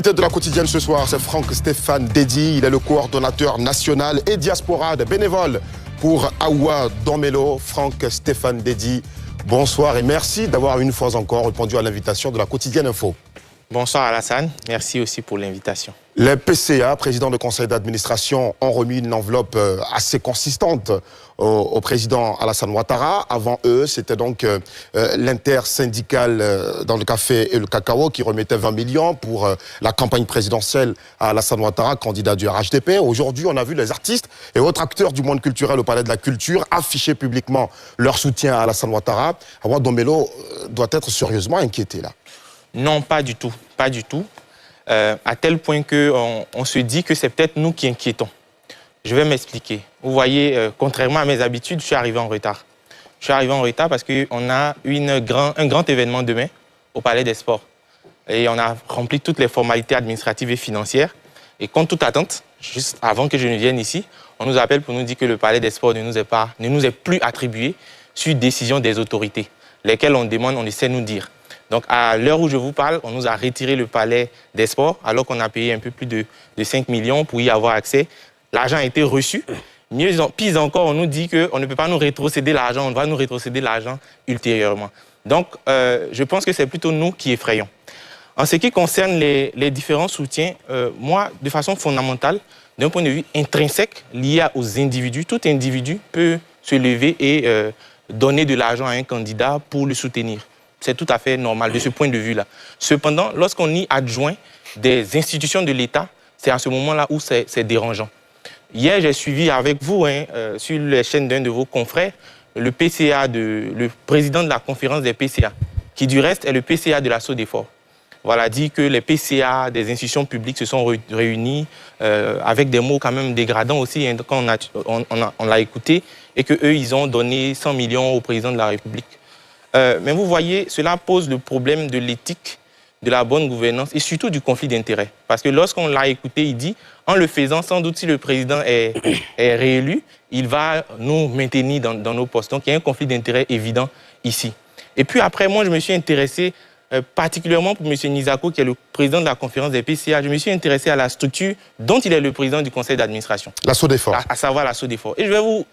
L'invité de la quotidienne ce soir, c'est Franck-Stéphane Dédi. Il est le coordonnateur national et diaspora de bénévoles pour Awa Domelo. Franck-Stéphane Dédi, bonsoir et merci d'avoir une fois encore répondu à l'invitation de la quotidienne Info. Bonsoir Alassane, merci aussi pour l'invitation. Les PCA, présidents de conseil d'administration, ont remis une enveloppe assez consistante au président Alassane Ouattara. Avant eux, c'était donc l'intersyndicale dans le café et le cacao qui remettait 20 millions pour la campagne présidentielle à Alassane Ouattara, candidat du RHDP. Aujourd'hui, on a vu les artistes et autres acteurs du monde culturel au Palais de la Culture afficher publiquement leur soutien à Alassane Ouattara. Awa Domelo doit être sérieusement inquiété là. Non, pas du tout, pas du tout. À tel point qu'on se dit que c'est peut-être nous qui inquiétons. Je vais m'expliquer. Vous voyez, contrairement à mes habitudes, je suis arrivé en retard. Je suis arrivé en retard parce qu'on a un grand événement demain au Palais des Sports. Et on a rempli toutes les formalités administratives et financières. Et contre toute attente, juste avant que je ne vienne ici, on nous appelle pour nous dire que le Palais des Sports ne nous est plus attribué sur décision des autorités, lesquelles on demande, on essaie de nous dire. Donc, à l'heure où je vous parle, on nous a retiré le Palais des Sports, alors qu'on a payé un peu plus de 5 millions pour y avoir accès. L'argent a été reçu. Pis encore, on nous dit qu'on ne peut pas nous rétrocéder l'argent, on va nous rétrocéder l'argent ultérieurement. Donc, je pense que c'est plutôt nous qui effrayons. En ce qui concerne les différents soutiens, moi, de façon fondamentale, d'un point de vue intrinsèque, lié aux individus, tout individu peut se lever et donner de l'argent à un candidat pour le soutenir. C'est tout à fait normal de ce point de vue-là. Cependant, lorsqu'on y adjoint des institutions de l'État, c'est à ce moment-là où c'est dérangeant. Hier, j'ai suivi avec vous, sur les chaînes d'un de vos confrères, le président de la conférence des PCA, qui du reste est le PCA de la SODEFOR. Voilà, dit que les PCA des institutions publiques se sont réunis avec des mots quand même dégradants aussi, quand on l'a écouté, et qu'eux, ils ont donné 100 millions au président de la République. Mais vous voyez, cela pose le problème de l'éthique, de la bonne gouvernance et surtout du conflit d'intérêts. Parce que lorsqu'on l'a écouté, il dit, en le faisant, sans doute si le président est réélu, il va nous maintenir dans nos postes. Donc il y a un conflit d'intérêts évident ici. Et puis après, moi, je me suis intéressé particulièrement pour M. Nizako, qui est le président de la conférence des PCA, je me suis intéressé à la structure dont il est le président du conseil d'administration. La SODEFOR. À savoir la SODEFOR. Et je vais vous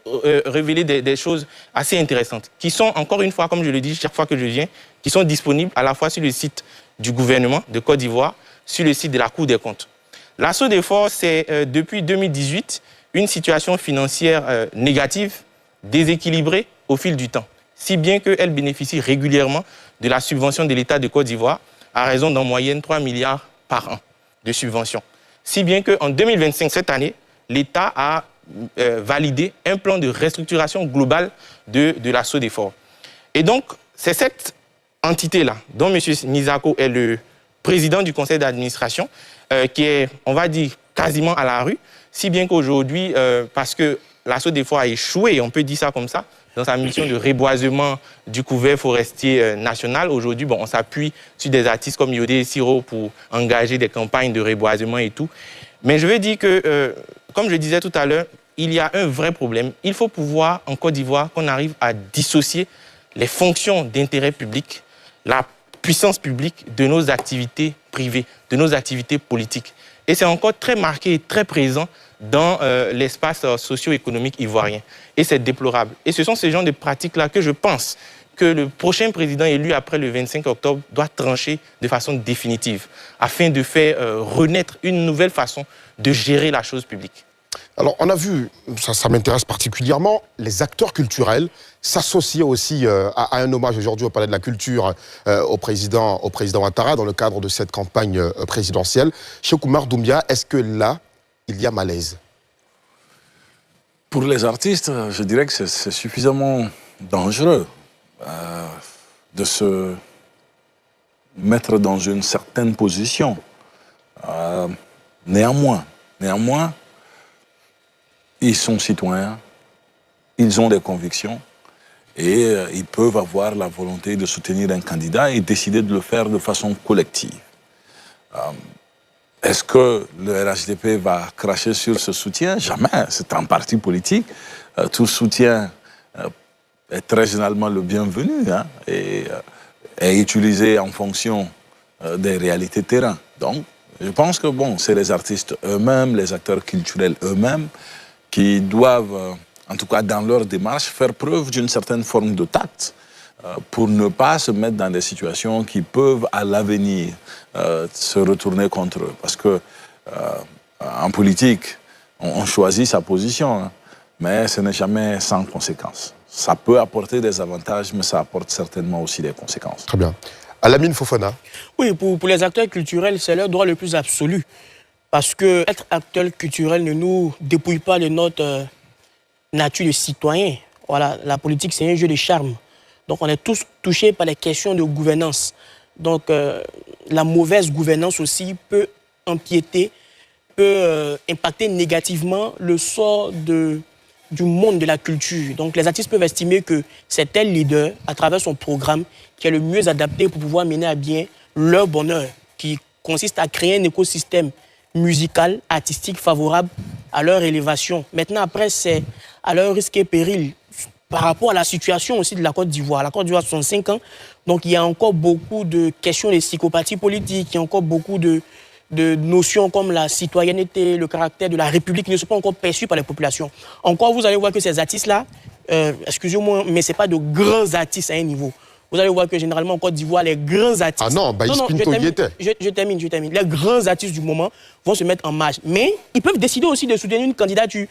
révéler des choses assez intéressantes, qui sont, encore une fois, comme je le dis chaque fois que je viens, qui sont disponibles à la fois sur le site du gouvernement de Côte d'Ivoire, sur le site de la Cour des comptes. La SODEFOR, c'est depuis 2018 une situation financière négative, déséquilibrée au fil du temps, si bien qu'elle bénéficie régulièrement de la subvention de l'État de Côte d'Ivoire à raison d'en moyenne 3 milliards par an de subventions. Si bien qu'en 2025, cette année, l'État a validé un plan de restructuration globale de la SODEFOR. Et donc, c'est cette entité-là, dont M. Nizako est le président du conseil d'administration, qui est, on va dire, quasiment à la rue, si bien qu'aujourd'hui, parce que la SODEFOR a échoué, on peut dire ça comme ça, dans sa mission de reboisement du couvert forestier national. Aujourd'hui, on s'appuie sur des artistes comme Yodé et Siro pour engager des campagnes de reboisement et tout. Mais je veux dire que, comme je disais tout à l'heure, il y a un vrai problème. Il faut pouvoir, en Côte d'Ivoire, qu'on arrive à dissocier les fonctions d'intérêt public, la puissance publique de nos activités privées, de nos activités politiques. Et c'est encore très marqué et très présent dans l'espace socio-économique ivoirien. Et c'est déplorable. Et ce sont ces genres de pratiques-là que je pense que le prochain président élu après le 25 octobre doit trancher de façon définitive afin de faire renaître une nouvelle façon de gérer la chose publique. Alors, on a vu, ça m'intéresse particulièrement, les acteurs culturels s'associer aussi à un hommage aujourd'hui au Palais de la Culture au président Ouattara dans le cadre de cette campagne présidentielle. Cheikh Oumar Doumbia, est-ce que là, il y a malaise? Pour les artistes, je dirais que c'est suffisamment dangereux de se mettre dans une certaine position. Néanmoins, ils sont citoyens, ils ont des convictions et ils peuvent avoir la volonté de soutenir un candidat et décider de le faire de façon collective. Est-ce que le RHDP va cracher sur ce soutien? Jamais. C'est un parti politique. Tout soutien est très généralement le bienvenu et est utilisé en fonction des réalités terrain. Donc, Je pense que bon, c'est les artistes eux-mêmes, les acteurs culturels eux-mêmes, qui doivent, en tout cas dans leur démarche, faire preuve d'une certaine forme de tact pour ne pas se mettre dans des situations qui peuvent, à l'avenir, se retourner contre eux. Parce que en politique, on choisit sa position, hein, mais ce n'est jamais sans conséquences. Ça peut apporter des avantages, mais ça apporte certainement aussi des conséquences. Très bien. Alamine Fofana. Oui, pour les acteurs culturels, c'est leur droit le plus absolu. Parce que être acteur culturel ne nous dépouille pas de notre nature de citoyen. Voilà, la politique, c'est un jeu de charme. Donc, on est tous touchés par les questions de gouvernance. Donc, la mauvaise gouvernance aussi peut empiéter, peut impacter négativement le sort du monde de la culture. Donc, les artistes peuvent estimer que c'est tel leader, à travers son programme, qui est le mieux adapté pour pouvoir mener à bien leur bonheur, qui consiste à créer un écosystème musical, artistique, favorable à leur élévation. Maintenant, après, c'est à leur risque et péril. Par rapport à la situation aussi de la Côte d'Ivoire. La Côte d'Ivoire a 65 ans, donc il y a encore beaucoup de questions de psychopathie politique, il y a encore beaucoup de notions comme la citoyenneté, le caractère de la République qui ne sont pas encore perçus par les populations. Encore, vous allez voir que ces artistes-là, excusez-moi, mais ce n'est pas de grands artistes à un niveau. Vous allez voir que généralement en Côte d'Ivoire, les grands artistes... Ah non, Baïs Pinto y était. Je termine. Les grands artistes du moment vont se mettre en marche. Mais ils peuvent décider aussi de soutenir une candidature.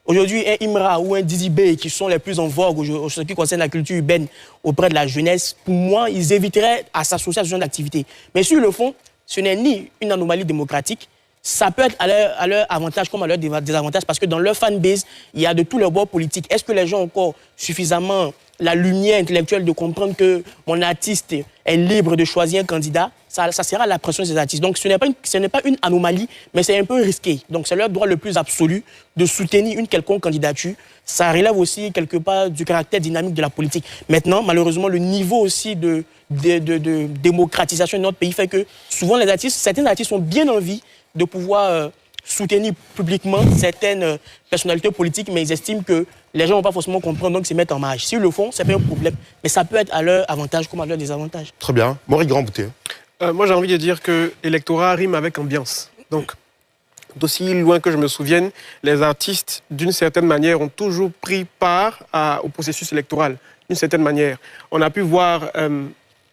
Aujourd'hui, un Imra ou un Dizzy Bey, qui sont les plus en vogue en ce qui concerne la culture urbaine auprès de la jeunesse, pour moi, ils éviteraient à s'associer à ce genre d'activité. Mais sur le fond, ce n'est ni une anomalie démocratique, ça peut être à leur avantage comme à leur désavantage, parce que dans leur fanbase, il y a de tous les bords politiques. Est-ce que les gens ont encore suffisamment la lumière intellectuelle de comprendre que mon artiste est libre de choisir un candidat? Ça sera la pression des artistes. Donc ce n'est pas une anomalie, mais c'est un peu risqué. Donc c'est leur droit le plus absolu de soutenir une quelconque candidature. Ça relève aussi quelque part du caractère dynamique de la politique. Maintenant, malheureusement, le niveau aussi de démocratisation de notre pays fait que souvent certains artistes ont bien envie de pouvoir soutenir publiquement certaines personnalités politiques, mais ils estiment que les gens ne vont pas forcément comprendre, donc ils se mettent en marge. S'ils le font, ce n'est pas un problème, mais ça peut être à leur avantage comme à leur désavantage. Très bien. Maurice Grandbouté. Moi, j'ai envie de dire que l'électorat rime avec ambiance. Donc, d'aussi loin que je me souvienne, les artistes, d'une certaine manière, ont toujours pris part au processus électoral, d'une certaine manière. On a pu voir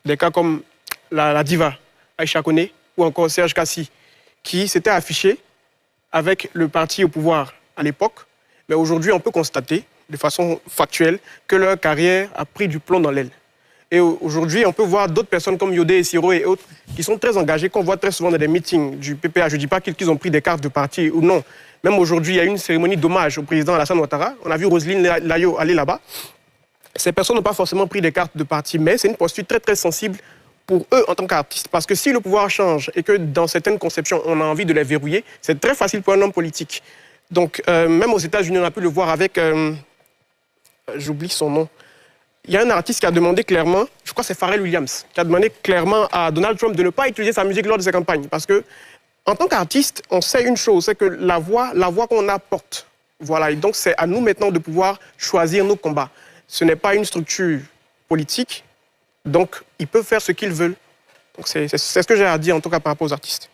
des cas comme la diva Aïcha Koné ou encore Serge Kassi, qui s'étaient affichés avec le parti au pouvoir à l'époque. Mais aujourd'hui, on peut constater, de façon factuelle, que leur carrière a pris du plomb dans l'aile. Et aujourd'hui, on peut voir d'autres personnes comme Yodé et Siro et autres qui sont très engagés, qu'on voit très souvent dans des meetings du PPA. Je ne dis pas qu'ils ont pris des cartes de parti ou non. Même aujourd'hui, il y a eu une cérémonie d'hommage au président Alassane Ouattara. On a vu Roselyne Layo aller là-bas. Ces personnes n'ont pas forcément pris des cartes de parti, mais c'est une posture très très sensible pour eux en tant qu'artistes. Parce que si le pouvoir change et que dans certaines conceptions, on a envie de les verrouiller, c'est très facile pour un homme politique. Donc, même aux États-Unis, on a pu le voir avec... j'oublie son nom. Il y a un artiste qui a demandé clairement, je crois que c'est Pharrell Williams, qui a demandé clairement à Donald Trump de ne pas utiliser sa musique lors de ses campagnes. Parce que, en tant qu'artiste, on sait une chose, c'est que la voix qu'on apporte. Voilà, et donc c'est à nous maintenant de pouvoir choisir nos combats. Ce n'est pas une structure politique, donc ils peuvent faire ce qu'ils veulent. Donc c'est ce que j'ai à dire en tout cas par rapport aux artistes.